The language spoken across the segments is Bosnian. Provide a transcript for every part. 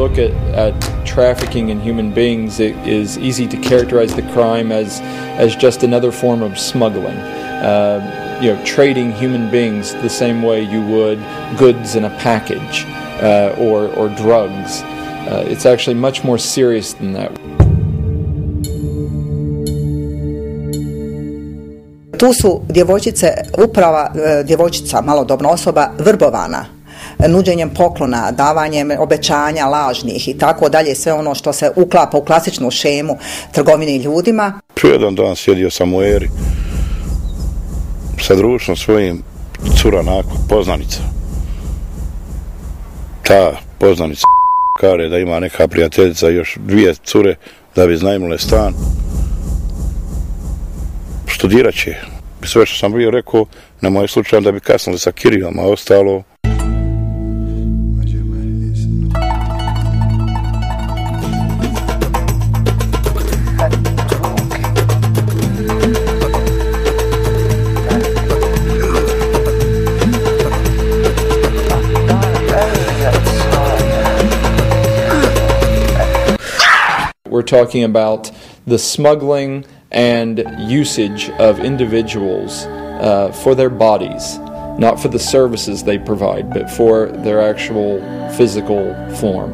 look at trafficking in human beings, it is easy to characterize the crime as just another form of smuggling. Trading human beings the same way you would goods in a package or drugs. It's actually much more serious than that. Tu su djevojčica, malodobna osoba, vrbovana nuđenjem poklona, davanjem obećanja lažnih i tako dalje, sve ono što se uklapa u klasičnu šemu trgovine ljudima. Jedan dan sjedio sam u Eri sa društvom svojim, cura nakon, poznanica. Ta poznanica kaže da ima neka prijateljica, još 2 cure da bi iznajmile stan. Studirat će. Sve što sam bio rekao, na moj slučaj da bi kasnili sa kirijom, a ostalo... We're talking about the smuggling and usage of individuals for their bodies, not for the services they provide, but for their actual physical form.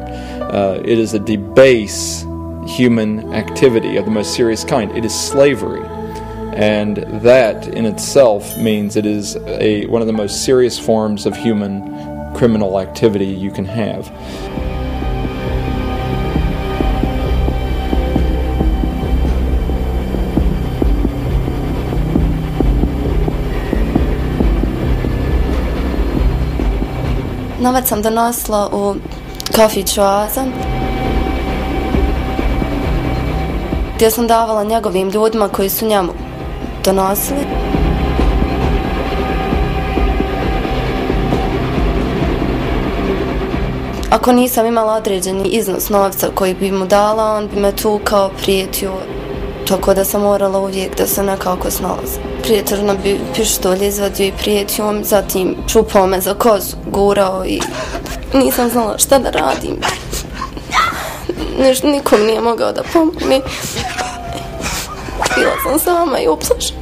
It is a debase human activity of the most serious kind. It is slavery, and that in itself means it is one of the most serious forms of human criminal activity you can have. Novac sam donosila u kafić Oaza, gdje sam davala njegovim ljudima koji su njemu donosili. Ako nisam imala određeni iznos novca koji bi mu dala, on bi me tukao, prijetio, tako da sam morala uvijek da se nekako snalazim. Prijetorno bi pištolj izvadio i prijetio mi, zatim čupao me za kozu, gurao i nisam znala šta da radim. Nikom nije mogao da pomogne. Bila sam sama i uplašena.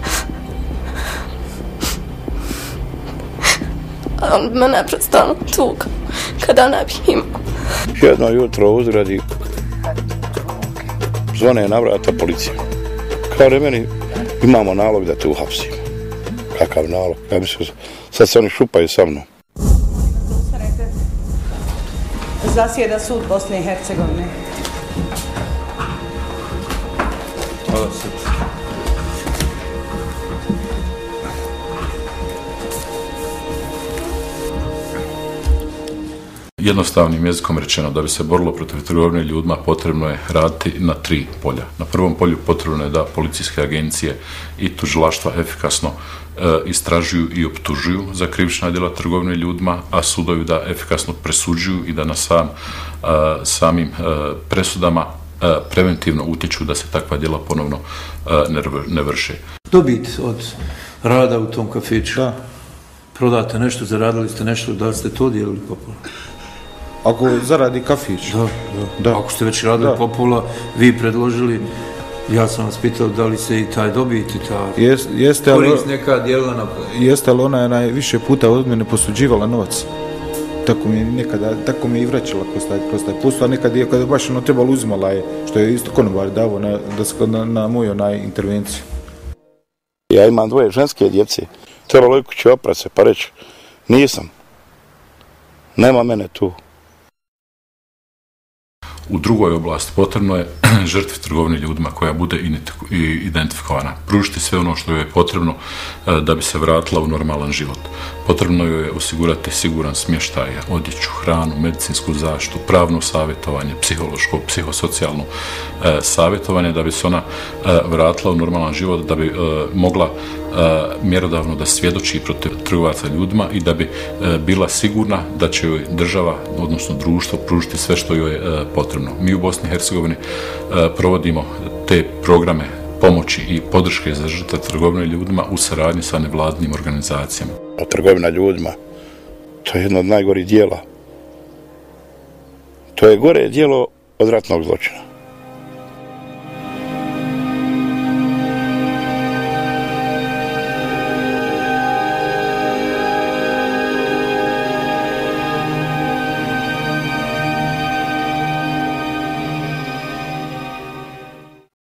On bi me neprestano tukao kada ne bih imao. Jedno jutro uzradi zvone na vrata policija. Kaže meni, imamo nalog da te uhapsimo. Kakav nalog? Ja mislim, sad se oni šupaju sa mnom. Zasjeda sud Bosne i Hercegovine. Hvala se. Jednostavnim jezikom rečeno, da bi se borilo protiv trgovine ljudima, potrebno je raditi na 3 polja. Na prvom polju potrebno je da policijske agencije i tužilaštva efikasno istražuju i optužuju za krivična djela trgovine ljudima, a sudovi da efikasno presuđuju i da na samim presudama preventivno utječu da se takva djela ponovno ne vrše. Dobit od rada u tom kafiću. Da. Prodate nešto, zaradili ste nešto, da li ste to dijelili popola? Ako zaradi kafić? Da. Ako ste već radili popola, vi predložili, ja sam vas pitao da li se i taj dobit i ta korist neka dijelila na pola. Jeste, ali ona je najviše puta od mene posuđivala novac. Tako mi je i vraćala kroz taj posao, a nekad je kada je baš trebalo uzimala je, što je isto konobar davo na moju intervenciju. Ja imam 2 ženske djece. Trebalo je kući oprat se pa reći, nisam, nema mene tu. U drugoj oblasti potrebno je žrtvi trgovine ljudima koja bude identifikovana, pružiti sve ono što joj je potrebno da bi se vratila u normalan život. Potrebno joj je osigurati siguran smještaj, odjeću, hranu, medicinsku zaštitu, pravno savjetovanje, psihološko, psihosocijalno savjetovanje da bi se ona vratila u normalan život, da bi mogla mjerodavno da svjedoči protiv trgovaca ljudima i da bi bila sigurna da će joj država, odnosno društvo, pružiti sve što joj je potrebno. Mi u Bosni i Hercegovini provodimo te programe pomoći i podrške za žrtve trgovine ljudima u saradnji sa nevladinim organizacijama. Trgovina ljudima, to je jedno od najgorih dijela. To je gore djelo od ratnog zločina.